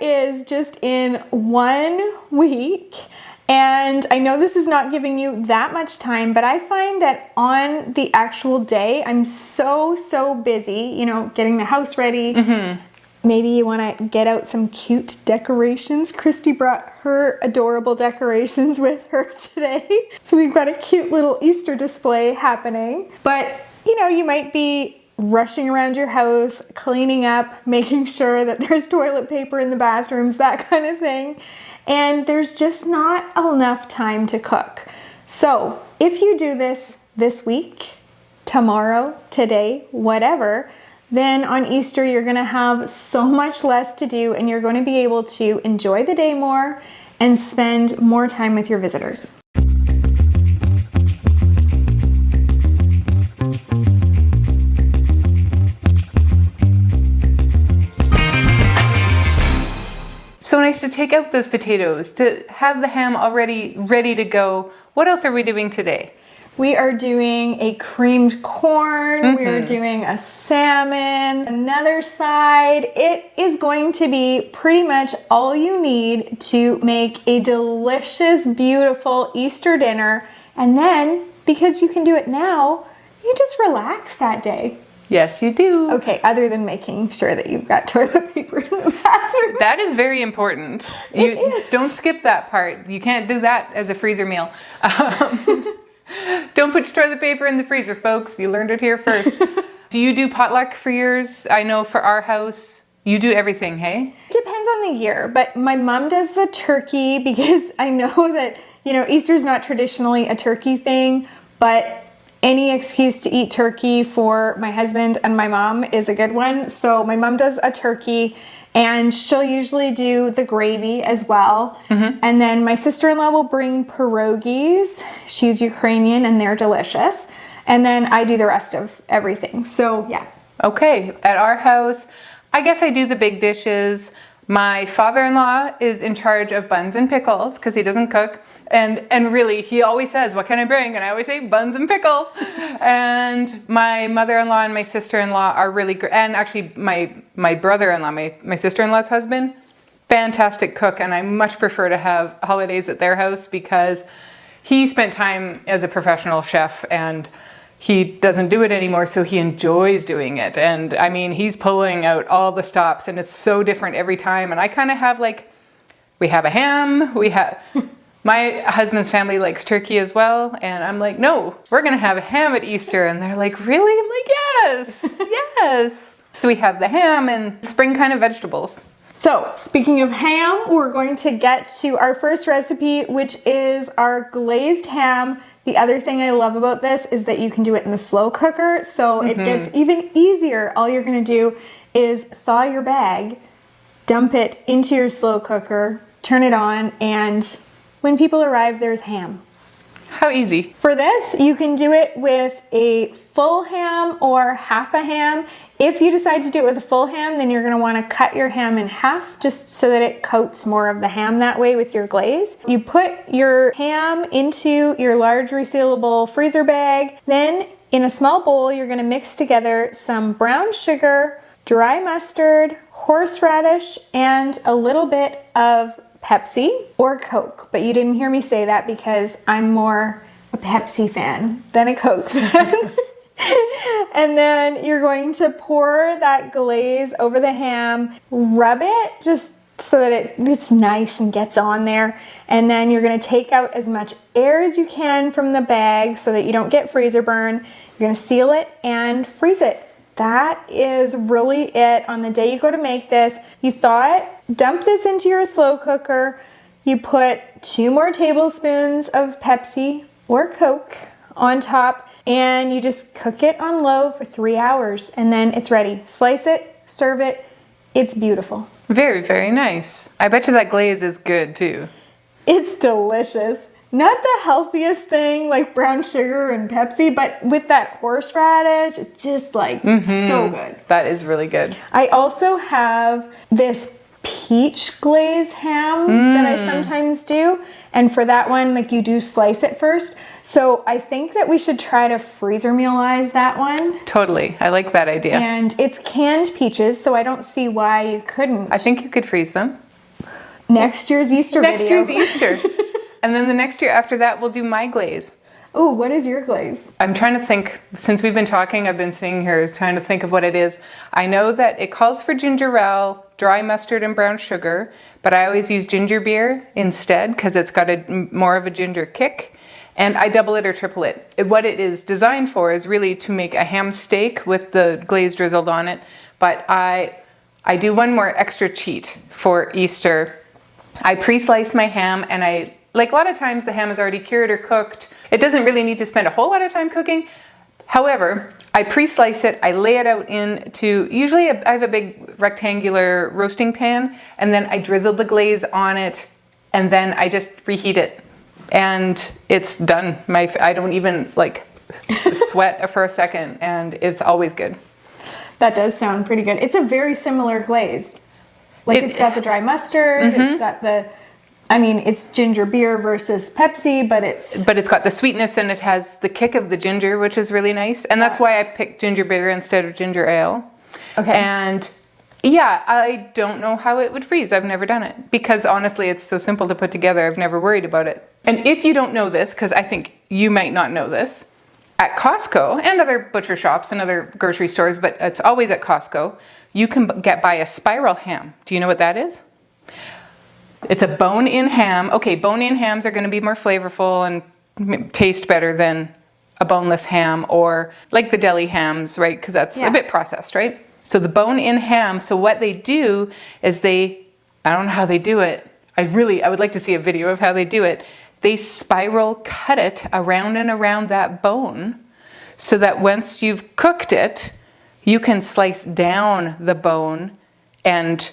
is just in 1 week. And I know this is not giving you that much time, but I find that on the actual day, I'm so busy, you know, getting the house ready. Maybe you want to get out some cute decorations. Christy brought her adorable decorations with her today. So we've got a cute little Easter display happening. But, you know, you might be rushing around your house, cleaning up, making sure that there's toilet paper in the bathrooms, that kind of thing. And there's just not enough time to cook. So if you do this week, tomorrow, today, whatever, then on Easter you're gonna have so much less to do and you're going to be able to enjoy the day more and spend more time with your visitors. So nice to take out those potatoes, to have the ham already ready to go. What else are we doing today? We are doing a creamed corn, we are doing a salmon, another side. It is going to be pretty much all you need to make a delicious, beautiful Easter dinner. And then, because you can do it now, you just relax that day. Yes, you do. Okay, other than making sure that you've got toilet paper in the bathroom. That is very important. You don't skip that part. You can't do that as a freezer meal. Don't put your toilet paper in the freezer, folks. You learned it here first. Do you do potluck for yours? I know for our house, you do everything, hey? Depends on the year, but my mom does the turkey because I know that, you know, Easter's not traditionally a turkey thing, but any excuse to eat turkey for my husband and my mom is a good one. So my mom does a turkey and she'll usually do the gravy as well. And then my sister-in-law will bring pierogies. She's Ukrainian and they're delicious. And then I do the rest of everything. So yeah. Okay, at our house, I guess I do the big dishes. My father-in-law is in charge of buns and pickles because he doesn't cook. And really, he always says, what can I bring? And I always say buns and pickles. And my mother-in-law and my sister-in-law are really great. And actually, my brother-in-law, my sister-in-law's husband, fantastic cook. And I much prefer to have holidays at their house because he spent time as a professional chef and he doesn't do it anymore, so he enjoys doing it. And I mean, he's pulling out all the stops and it's so different every time. And I kind of have we have a ham, my husband's family likes turkey as well. And I'm like, no, we're going to have a ham at Easter. And they're like, really? I'm like, yes, yes. So we have the ham and spring kind of vegetables. So speaking of ham, we're going to get to our first recipe, which is our glazed ham. The other thing I love about this is that you can do it in the slow cooker. So it gets even easier. All you're going to do is thaw your bag, dump it into your slow cooker, turn it on, and when people arrive, there's ham. How easy. For this, you can do it with a full ham or half a ham. If you decide to do it with a full ham, then you're going to want to cut your ham in half just so that it coats more of the ham that way with your glaze. You put your ham into your large resealable freezer bag. Then in a small bowl, you're going to mix together some brown sugar, dry mustard, horseradish, and a little bit of Pepsi or Coke. But you didn't hear me say that because I'm more a Pepsi fan than a Coke fan. And then you're going to pour that glaze over the ham, rub it just so that it's nice and gets on there. And then you're going to take out as much air as you can from the bag so that you don't get freezer burn. You're going to seal it and freeze it. That is really it on the day you go to make this. You thaw it, dump this into your slow cooker. You put 2 more tablespoons of Pepsi or Coke on top, and you just cook it on low for 3 hours, and then it's ready. Slice it, serve it. It's beautiful. Very, very nice. I bet you that glaze is good too. It's delicious. Not the healthiest thing like brown sugar and Pepsi, but with that horseradish, it's just like so good. That is really good. I also have this peach glazed ham that I sometimes do. And for that one, like you do slice it first. So I think that we should try to freezer mealize that one. Totally. I like that idea. And it's canned peaches, so I don't see why you couldn't. I think you could freeze them. Next year's Easter Next video. year's Easter. And then the next year after that, we'll do my glaze. Oh, what is your glaze? I'm trying to think, since we've been talking, I've been sitting here trying to think of what it is. I know that it calls for ginger ale, dry mustard, and brown sugar, but I always use ginger beer instead because it's got more of a ginger kick. And I double it or triple it. What it is designed for is really to make a ham steak with the glaze drizzled on it. But I do one more extra cheat for Easter. I pre-slice my ham, and like a lot of times the ham is already cured or cooked. It doesn't really need to spend a whole lot of time cooking. However, I pre-slice it, I lay it out into, usually I have a big rectangular roasting pan, and then I drizzle the glaze on it, and then I just reheat it. And it's done. I don't even like sweat for a second, and it's always good. That does sound pretty good. It's a very similar glaze. Like it's got the dry mustard, it's got it's ginger beer versus Pepsi, but it's got the sweetness, and it has the kick of the ginger, which is really nice. And that's why I picked ginger beer instead of ginger ale. Okay. And yeah, I don't know how it would freeze. I've never done it because honestly, it's so simple to put together. I've never worried about it. And if you don't know this, because I think you might not know this, at Costco and other butcher shops and other grocery stores, but it's always at Costco, you can buy a spiral ham. Do you know what that is? It's a bone-in ham. Okay, bone-in hams are going to be more flavorful and taste better than a boneless ham or like the deli hams, right? Because that's a bit processed, right? So the bone-in ham, so what they do is I don't know how they do it. I would like to see a video of how they do it. They spiral cut it around and around that bone so that once you've cooked it, you can slice down the bone and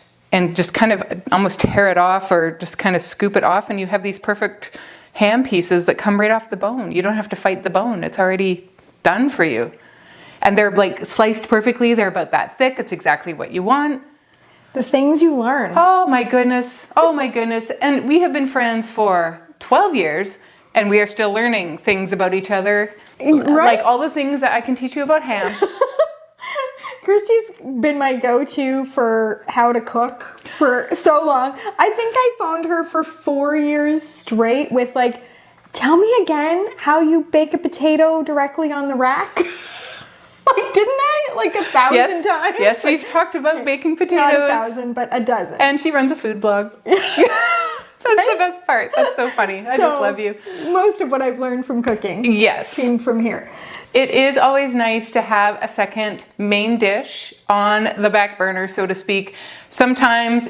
just kind of almost tear it off or just kind of scoop it off, and you have these perfect ham pieces that come right off the bone. You don't have to fight the bone. It's already done for you. And they're like sliced perfectly. They're about that thick. It's exactly what you want. the things you learn. Oh my goodness. Oh my goodness. And we have been friends for 12 years and we are still learning things about each other. Right. Like all the things that I can teach you about ham. Christy's been my go-to for how to cook for so long. I think I phoned her for 4 years straight with like, tell me again how you bake a potato directly on the rack. Like, didn't I? Like 1,000 times? Yes, we've talked about baking potatoes. Not 1,000, but a dozen. And she runs a food blog. That's the best part. That's so funny. I just love you. Most of what I've learned from cooking came from here. It is always nice to have a second main dish on the back burner, so to speak. Sometimes,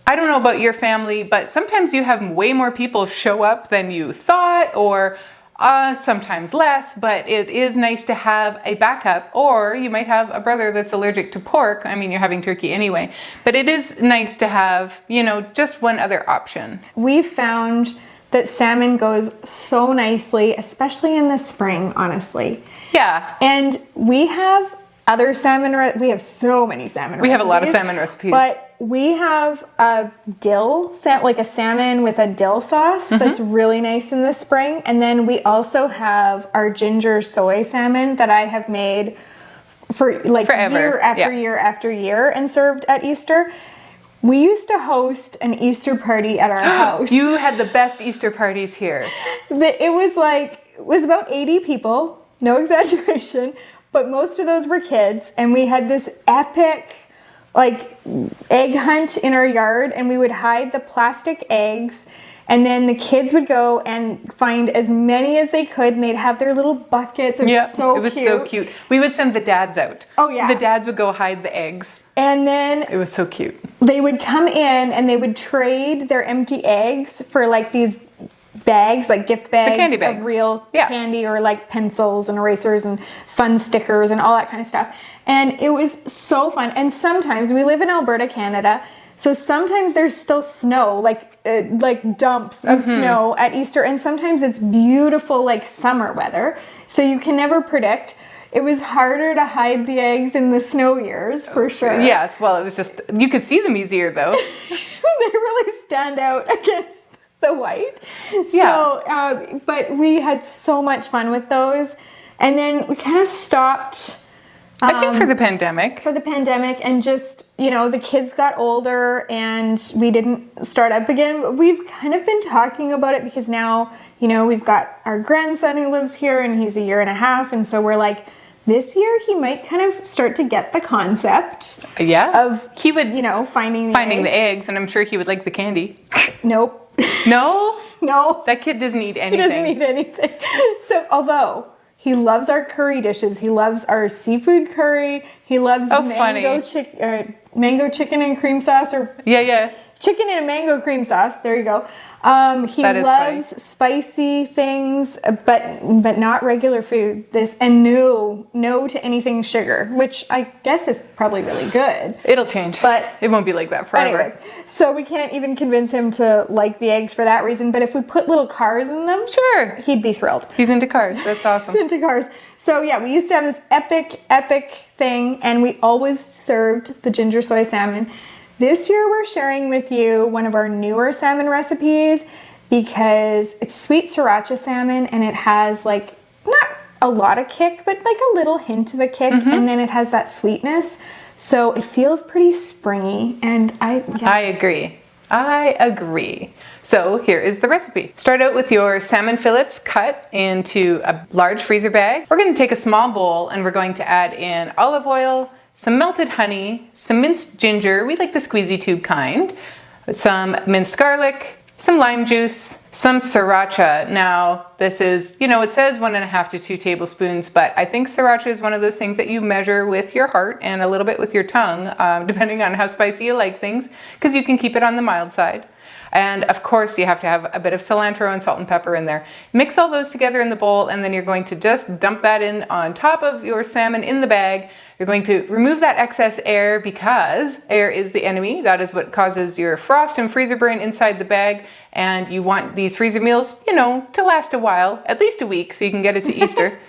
I don't know about your family, but sometimes you have way more people show up than you thought, or sometimes less, but it is nice to have a backup. Or you might have a brother that's allergic to pork. I mean, you're having turkey anyway, but it is nice to have, you know, just one other option. We found that salmon goes so nicely, especially in the spring, honestly. Yeah. And we have other salmon, we have so many salmon recipes. We have a lot of salmon recipes. But we have a dill, like a salmon with a dill sauce that's really nice in the spring. And then we also have our ginger soy salmon that I have made for like forever. Year after year after year and served at Easter. We used to host an Easter party at our house. You had the best Easter parties here. It was about 80 people, no exaggeration, but most of those were kids. And we had this epic like egg hunt in our yard, and we would hide the plastic eggs, and then the kids would go and find as many as they could, and they'd have their little buckets. It was so cute. We would send the dads out. Oh yeah. The dads would go hide the eggs. And then it was so cute. They would come in and they would trade their empty eggs for like these bags, like gift bags of real candy, or like pencils and erasers and fun stickers and all that kind of stuff. And it was so fun. And sometimes we live in Alberta, Canada, so sometimes there's still snow, like dumps of snow at Easter, and sometimes it's beautiful like summer weather. So you can never predict. It was harder to hide the eggs in the snow years, for sure. Yes, well, it was just, you could see them easier, though. They really stand out against the white. Yeah. So, but we had so much fun with those. And then we kind of stopped I think for the pandemic. And just, the kids got older and we didn't start up again. But we've kind of been talking about it because now, we've got our grandson who lives here and he's 1.5 years. And so we're like, this year he might kind of start to get the concept. Yeah. Of, he would, finding the eggs. And I'm sure he would like the candy. Nope. No? No. That kid doesn't eat anything. He doesn't eat anything. So, although he loves our curry dishes, he loves our seafood curry, he loves mango chicken and cream sauce, or chicken and mango cream sauce. There you go. He loves spicy things, but not regular food. And no to anything sugar, which I guess is probably really good. It'll change, but it won't be like that forever. Anyway, so we can't even convince him to like the eggs for that reason. But if we put little cars in them, sure, he'd be thrilled. He's into cars. That's awesome. He's into cars. So yeah, we used to have this epic thing, and we always served the ginger soy salmon. This year we're sharing with you one of our newer salmon recipes because it's sweet Sriracha salmon and it has like not a lot of kick, but like a little hint of a kick, and then it has that sweetness. So it feels pretty springy, and I agree. So here is the recipe. Start out with your salmon fillets cut into a large freezer bag. We're going to take a small bowl and we're going to add in olive oil, some melted honey, some minced ginger, we like the squeezy tube kind, some minced garlic, some lime juice, some Sriracha. Now, this is, it says 1.5 to 2 tablespoons, but I think Sriracha is one of those things that you measure with your heart and a little bit with your tongue, depending on how spicy you like things, because you can keep it on the mild side. And of course, you have to have a bit of cilantro and salt and pepper in there. Mix all those together in the bowl, and then you're going to just dump that in on top of your salmon in the bag. You're going to remove that excess air because air is the enemy. That is what causes your frost and freezer burn inside the bag. And you want these freezer meals, to last a while, at least a week, so you can get it to Easter.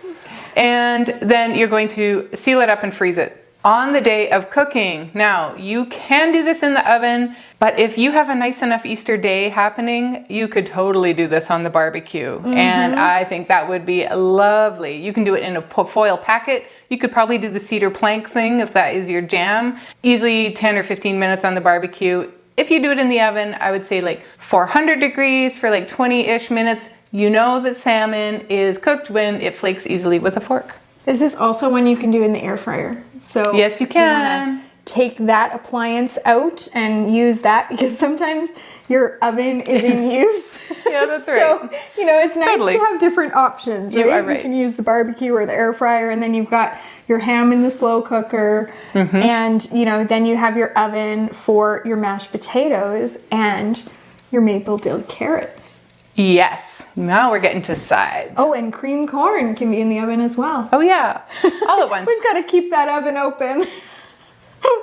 And then you're going to seal it up and freeze it on the day of cooking. Now, you can do this in the oven, but if you have a nice enough Easter day happening, you could totally do this on the barbecue. And I think that would be lovely. You can do it in a foil packet. You could probably do the cedar plank thing if that is your jam. Easily 10 or 15 minutes on the barbecue. If you do it in the oven, I would say like 400 degrees for like 20-ish minutes. The salmon is cooked when it flakes easily with a fork. This is also one you can do in the air fryer. So yes, you can. Take that appliance out and use that because sometimes your oven is in use. Yeah, that's right. So, it's nice to have different options, right? You are right. You can use the barbecue or the air fryer, and then you've got your ham in the slow cooker, and, then you have your oven for your mashed potatoes and your maple dill carrots. Yes. Now we're getting to sides. Oh, and cream corn can be in the oven as well. Oh, yeah. All at once. We've got to keep that oven open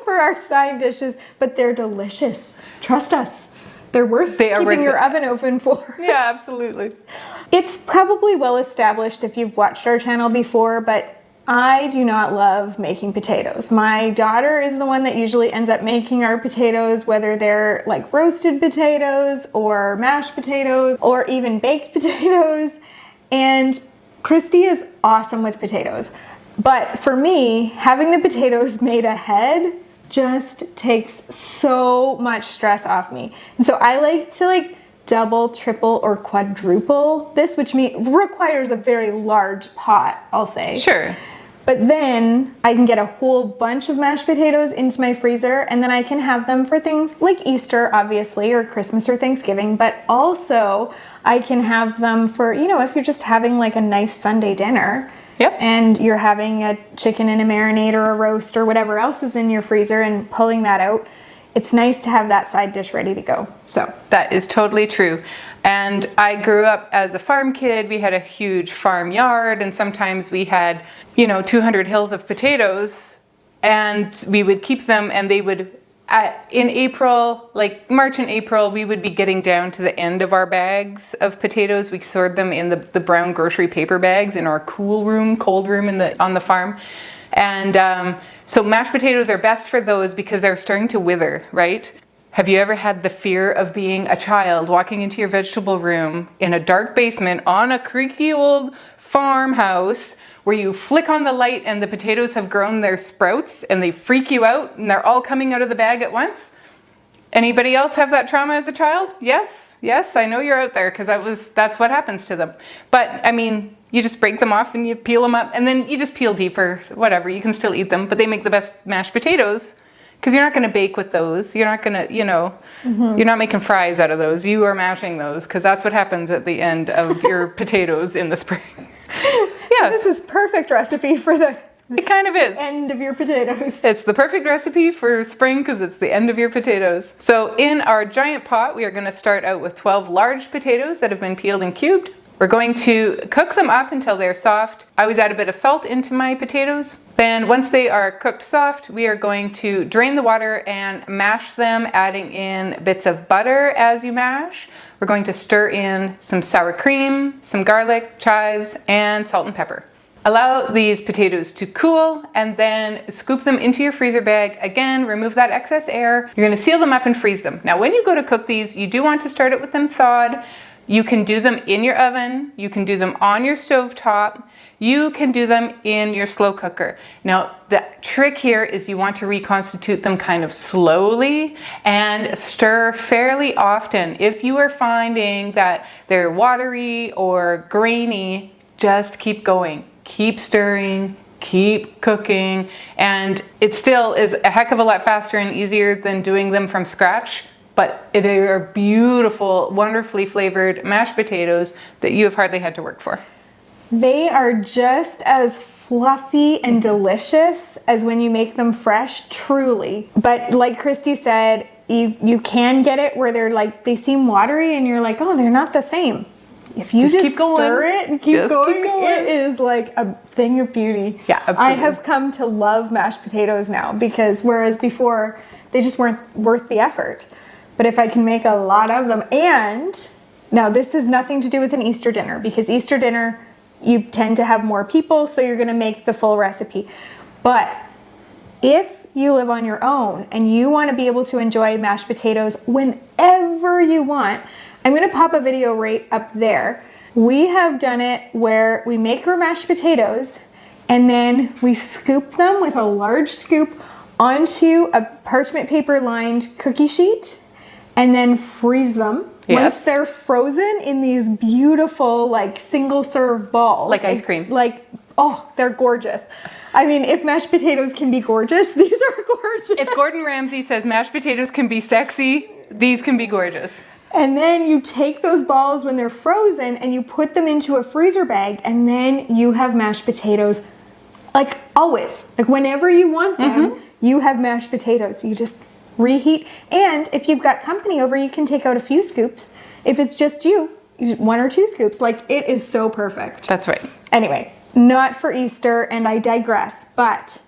for our side dishes, but they're delicious. Trust us. They're worth keeping your oven open for. Yeah, absolutely. It's probably well established if you've watched our channel before, but I do not love making potatoes. My daughter is the one that usually ends up making our potatoes, whether they're like roasted potatoes or mashed potatoes or even baked potatoes. And Christy is awesome with potatoes. But for me, having the potatoes made ahead just takes so much stress off me. And so I like to double, triple, or quadruple this, which requires a very large pot, I'll say. Sure. But then I can get a whole bunch of mashed potatoes into my freezer, and then I can have them for things like Easter, obviously, or Christmas or Thanksgiving, but also I can have them for, if you're just having like a nice Sunday dinner. Yep. And you're having a chicken in a marinade or a roast or whatever else is in your freezer and pulling that out. It's nice to have that side dish ready to go. So that is totally true. And I grew up as a farm kid. We had a huge farm yard, and sometimes we had, 200 hills of potatoes, and we would keep them, and they would, in April, like March and April, we would be getting down to the end of our bags of potatoes. We stored them in the brown grocery paper bags in our cold room on the farm. And so mashed potatoes are best for those because they're starting to wither, right? Have you ever had the fear of being a child walking into your vegetable room in a dark basement on a creaky old farmhouse where you flick on the light and the potatoes have grown their sprouts and they freak you out and they're all coming out of the bag at once? Anybody else have that trauma as a child? Yes, I know you're out there because that's what happens to them. But I mean, you just break them off and you peel them up and then you just peel deeper, whatever, you can still eat them, but they make the best mashed potatoes because you're not going to bake with those. You're not going to, you're not making fries out of those. You are mashing those because that's what happens at the end of your potatoes in the spring. Yeah. This is perfect recipe for the It kind of is. end of your potatoes. It's the perfect recipe for spring because it's the end of your potatoes. So in our giant pot, we are going to start out with 12 large potatoes that have been peeled and cubed. We're going to cook them up until they're soft. I always add a bit of salt into my potatoes. Then once they are cooked soft, we are going to drain the water and mash them, adding in bits of butter as you mash. We're going to stir in some sour cream, some garlic, chives, and salt and pepper. Allow these potatoes to cool and then scoop them into your freezer bag. Again, remove that excess air. You're going to seal them up and freeze them. Now, when you go to cook these, you do want to start it with them thawed. You can do them in your oven. You can do them on your stove top. You can do them in your slow cooker. Now, the trick here is you want to reconstitute them kind of slowly and stir fairly often. If you are finding that they're watery or grainy, just keep going. Keep stirring, keep cooking, and it still is a heck of a lot faster and easier than doing them from scratch, but it are beautiful, wonderfully flavored mashed potatoes that you have hardly had to work for. They are just as fluffy and delicious as when you make them fresh, truly. But like Christy said, you can get it where they seem watery and you're like, oh, they're not the same. If you just keep going. stir it and keep going, it is like a thing of beauty. Yeah, absolutely. I have come to love mashed potatoes now because whereas before they just weren't worth the effort. But if I can make a lot of them, and now this has nothing to do with an Easter dinner because Easter dinner, you tend to have more people, so you're going to make the full recipe. But if you live on your own and you want to be able to enjoy mashed potatoes whenever you want, I'm going to pop a video right up there. We have done it where we make our mashed potatoes and then we scoop them with a large scoop onto a parchment paper lined cookie sheet and then freeze them. Yes. Once they're frozen in these beautiful single serve balls. Like ice cream. Oh, they're gorgeous. I mean, if mashed potatoes can be gorgeous, these are gorgeous. If Gordon Ramsay says mashed potatoes can be sexy, these can be gorgeous. And then you take those balls when they're frozen and you put them into a freezer bag and then you have mashed potatoes always. Whenever you want them, you have mashed potatoes. You just reheat. And if you've got company over, you can take out a few scoops. If it's just you, 1 or 2 scoops. It is so perfect. That's right. Anyway, not for Easter, and I digress, but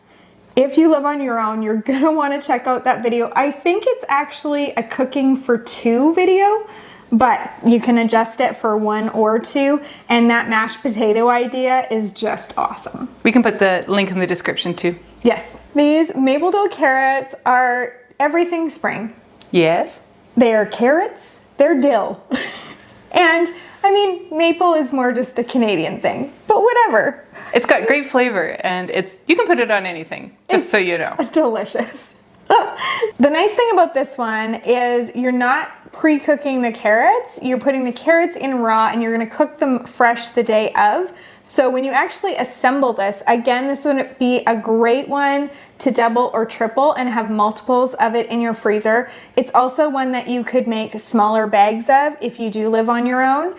if you live on your own, you're gonna want to check out that video. I think it's actually a cooking for 2 video, but you can adjust it for 1 or 2, and that mashed potato idea is just awesome. We can put the link in the description too. Yes, these maple dill carrots are everything spring. Yes. They are carrots, they're dill. And I mean, maple is more just a Canadian thing, but whatever. It's got great flavor and you can put it on anything, just so you know. Delicious. The nice thing about this one is you're not pre-cooking the carrots. You're putting the carrots in raw and you're going to cook them fresh the day of. So when you actually assemble this, again, this would be a great one to double or triple and have multiples of it in your freezer. It's also one that you could make smaller bags of if you do live on your own,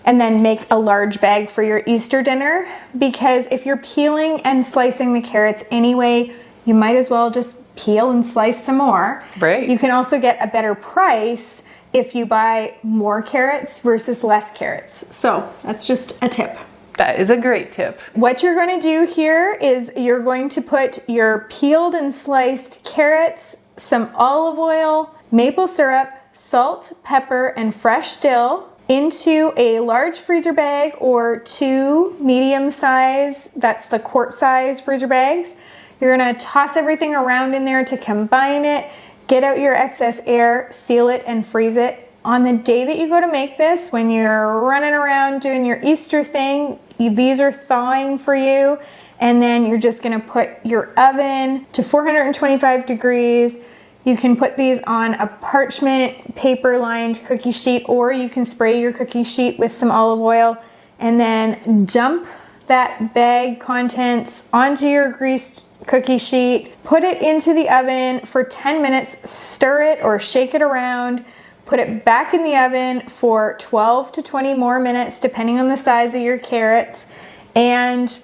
and then make a large bag for your Easter dinner, because if you're peeling and slicing the carrots anyway, you might as well just peel and slice some more. Right. You can also get a better price if you buy more carrots versus less carrots. So that's just a tip. That is a great tip. What you're going to do here is you're going to put your peeled and sliced carrots, some olive oil, maple syrup, salt, pepper, and fresh dill into a large freezer bag or 2 medium size, that's the quart size freezer bags. You're going to toss everything around in there to combine it. Get out your excess air, seal it, and freeze it. On the day that you go to make this, when you're running around doing your Easter thing, these are thawing for you. And then you're just gonna put your oven to 425 degrees. You can put these on a parchment paper lined cookie sheet, or you can spray your cookie sheet with some olive oil and then dump that bag contents onto your greased cookie sheet. Put it into the oven for 10 minutes, stir it or shake it around, put it back in the oven for 12 to 20 more minutes, depending on the size of your carrots. And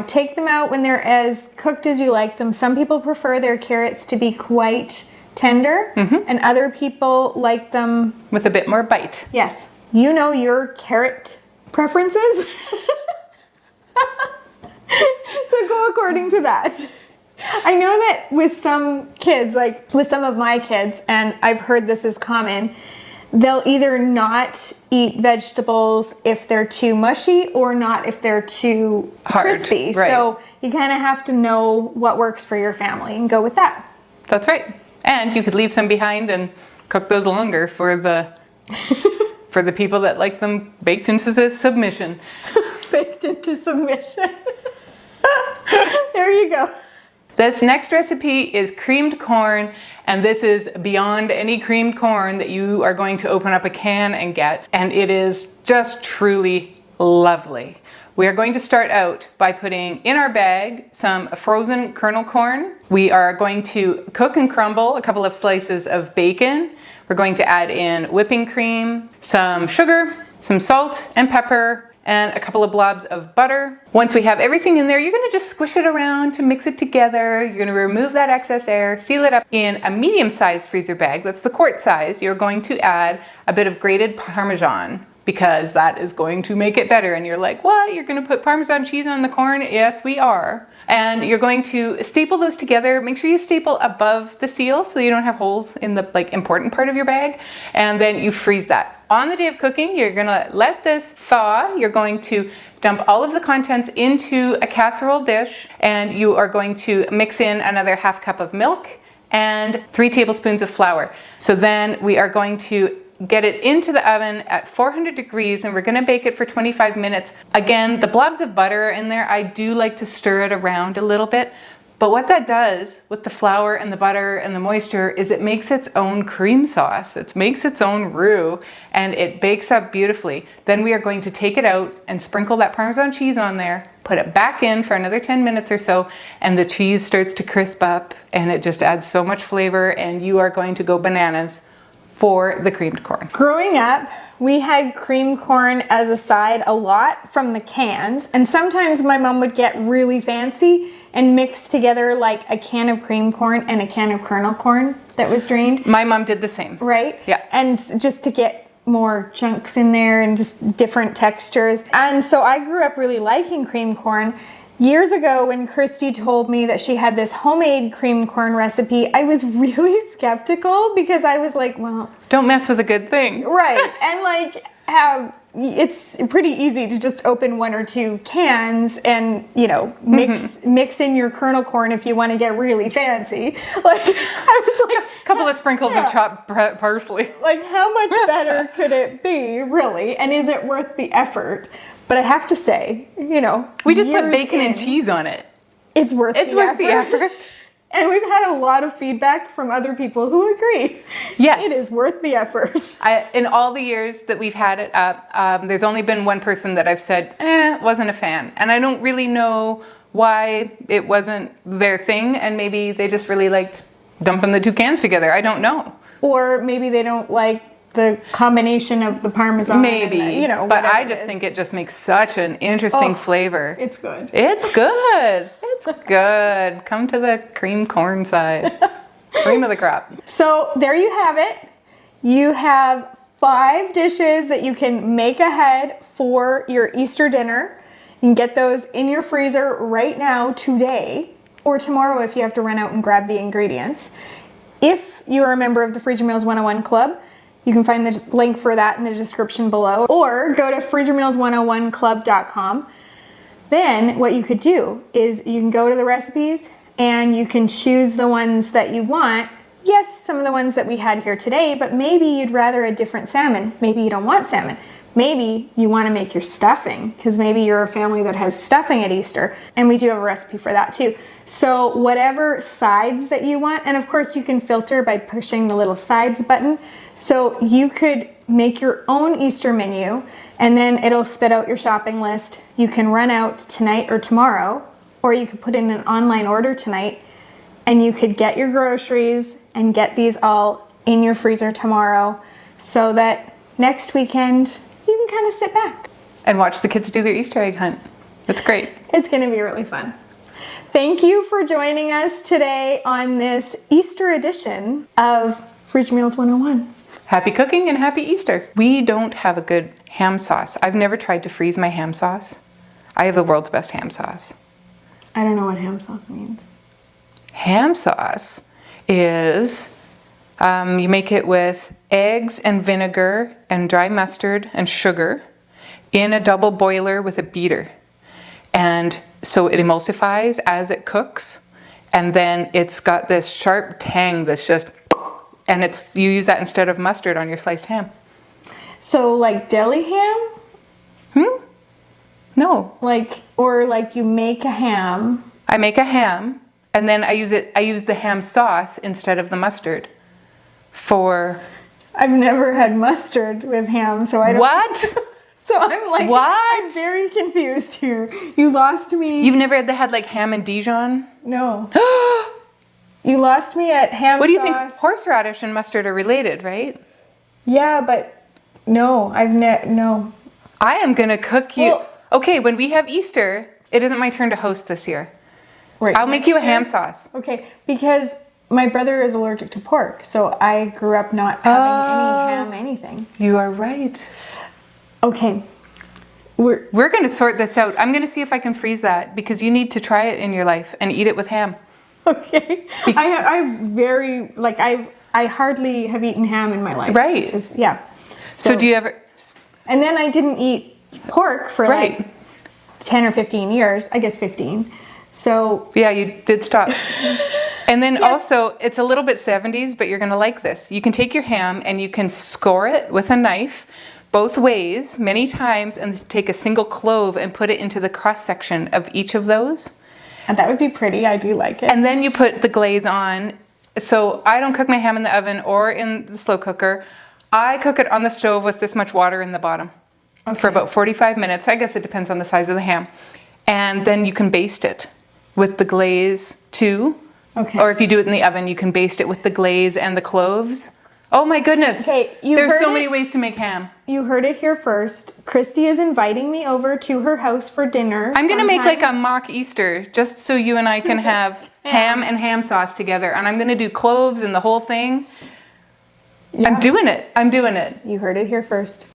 take them out when they're as cooked as you like them. Some people prefer their carrots to be quite tender, and other people like them with a bit more bite. Yes. You know your carrot preferences. So go according to that. I know that with some kids, like with some of my kids, and I've heard this is common, they'll either not eat vegetables if they're too mushy or not if they're too crispy. Right. So you kind of have to know what works for your family and go with that. That's right. And you could leave some behind and cook those longer for the for the people that like them baked into submission. Baked into submission. There you go. This next recipe is creamed corn, and this is beyond any creamed corn that you are going to open up a can and get, and it is just truly lovely. We are going to start out by putting in our bag some frozen kernel corn. We are going to cook and crumble a couple of slices of bacon. We're going to add in whipping cream, some sugar, some salt and pepper, and a couple of blobs of butter. Once we have everything in there, you're gonna just squish it around to mix it together. You're gonna remove that excess air, seal it up in a medium-sized freezer bag. That's the quart size. You're going to add a bit of grated Parmesan, because that is going to make it better. And you're like, what? You're gonna put Parmesan cheese on the corn? Yes, we are. And you're going to staple those together. Make sure you staple above the seal so you don't have holes in the important part of your bag. And then you freeze that. On the day of cooking, you're gonna let this thaw. You're going to dump all of the contents into a casserole dish, and you are going to mix in another half cup of milk and 3 tablespoons of flour. So then we are going to get it into the oven at 400 degrees, and we're gonna bake it for 25 minutes. Again, the blobs of butter in there, I do like to stir it around a little bit, but what that does with the flour and the butter and the moisture is it makes its own cream sauce. It makes its own roux, and it bakes up beautifully. Then we are going to take it out and sprinkle that Parmesan cheese on there, put it back in for another 10 minutes or so, and the cheese starts to crisp up, and it just adds so much flavor, and you are going to go bananas for the creamed corn. Growing up, we had creamed corn as a side a lot from the cans, and sometimes my mom would get really fancy and mix together like a can of creamed corn and a can of kernel corn that was drained. My mom did the same. Right? Yeah. And just to get more chunks in there and just different textures. And so I grew up really liking creamed corn. Years ago, when Christy told me that she had this homemade creamed corn recipe, I was really skeptical because I was like, well... Don't mess with a good thing. Right. And it's pretty easy to just open 1 or 2 cans and, mix in your kernel corn if you want to get really fancy. I was like... A couple of sprinkles of chopped parsley. Like, how much better could it be, really? And is it worth the effort? But I have to say, we just put bacon and cheese on it. It's worth the effort. And we've had a lot of feedback from other people who agree. Yes. It is worth the effort. In all the years that we've had it up, there's only been one person that I've said, wasn't a fan. And I don't really know why it wasn't their thing. And maybe they just really liked dumping the 2 cans together. I don't know. Or maybe they don't like the combination of the Parmesan. Maybe, but I just think it just makes such an interesting flavor. It's good. It's good. It's good. Come to the cream corn side. Cream of the crop. So there you have it. You have 5 dishes that you can make ahead for your Easter dinner. You can get those in your freezer right now, today, or tomorrow if you have to run out and grab the ingredients. If you're a member of the Freezer Meals 101 Club, you can find the link for that in the description below, or go to freezermeals101club.com. Then what you could do is you can go to the recipes and you can choose the ones that you want. yes, some of the ones that we had here today, but maybe you'd rather a different salmon. Maybe you don't want salmon. Maybe you want to make your stuffing, because maybe you're a family that has stuffing at Easter, and we do have a recipe for that too. So whatever sides that you want, and of course you can filter by pushing the little sides button. So you could make your own Easter menu, and then it'll spit out your shopping list. You can run out tonight or tomorrow, or you could put in an online order tonight, and you could get your groceries and get these all in your freezer tomorrow, so that next weekend you can kind of sit back and watch the kids do their Easter egg hunt. That's great. It's going to be really fun. Thank you for joining us today on this Easter edition of Fridge Meals 101. Happy cooking and happy Easter. We don't have a good ham sauce. I've never tried to freeze my ham sauce. I have the world's best ham sauce. I don't know what ham sauce means. Ham sauce is, you make it with eggs and vinegar and dry mustard and sugar in a double boiler with a beater. And so it emulsifies as it cooks, and then it's got this sharp tang that's just, and you use that instead of mustard on your sliced ham. So like deli ham? No. Or you make a ham. I make a ham, and then I use the ham sauce instead of the mustard for... I've never had mustard with ham, so I don't... What? So I'm like... What? I'm very confused here. You lost me. You've never had like ham and Dijon? No. You lost me at ham sauce. What do you think? Horseradish and mustard are related, right? Yeah, but no, no. I am going to cook you... Well, okay, when we have Easter, it isn't my turn to host this year. Right. I'll make you a ham sauce. Okay, because my brother is allergic to pork, so I grew up not having any ham anything. You are right. Okay. We're going to sort this out. I'm going to see if I can freeze that, because you need to try it in your life and eat it with ham. Okay. I hardly have eaten ham in my life. Right. Yeah. So do you ever... And then I didn't eat pork for like 10 or 15 years. I guess 15. So... Yeah, you did stop. And then also, it's a little bit 70s, but you're going to like this. You can take your ham and you can score it with a knife both ways many times, and take a single clove and put it into the cross section of each of those. And that would be pretty. I do like it. And then you put the glaze on. So I don't cook my ham in the oven or in the slow cooker. I cook it on the stove with this much water in the bottom for about 45 minutes. I guess it depends on the size of the ham. And then you can baste it with the glaze too. Okay. Or if you do it in the oven, you can baste it with the glaze and the cloves. Oh my goodness. Okay, there's so many ways to make ham. You heard it here first. Christy is inviting me over to her house for dinner. I'm going to make like a mock Easter, just so you and I can have ham and ham sauce together. And I'm going to do cloves and the whole thing. Yeah. I'm doing it. You heard it here first.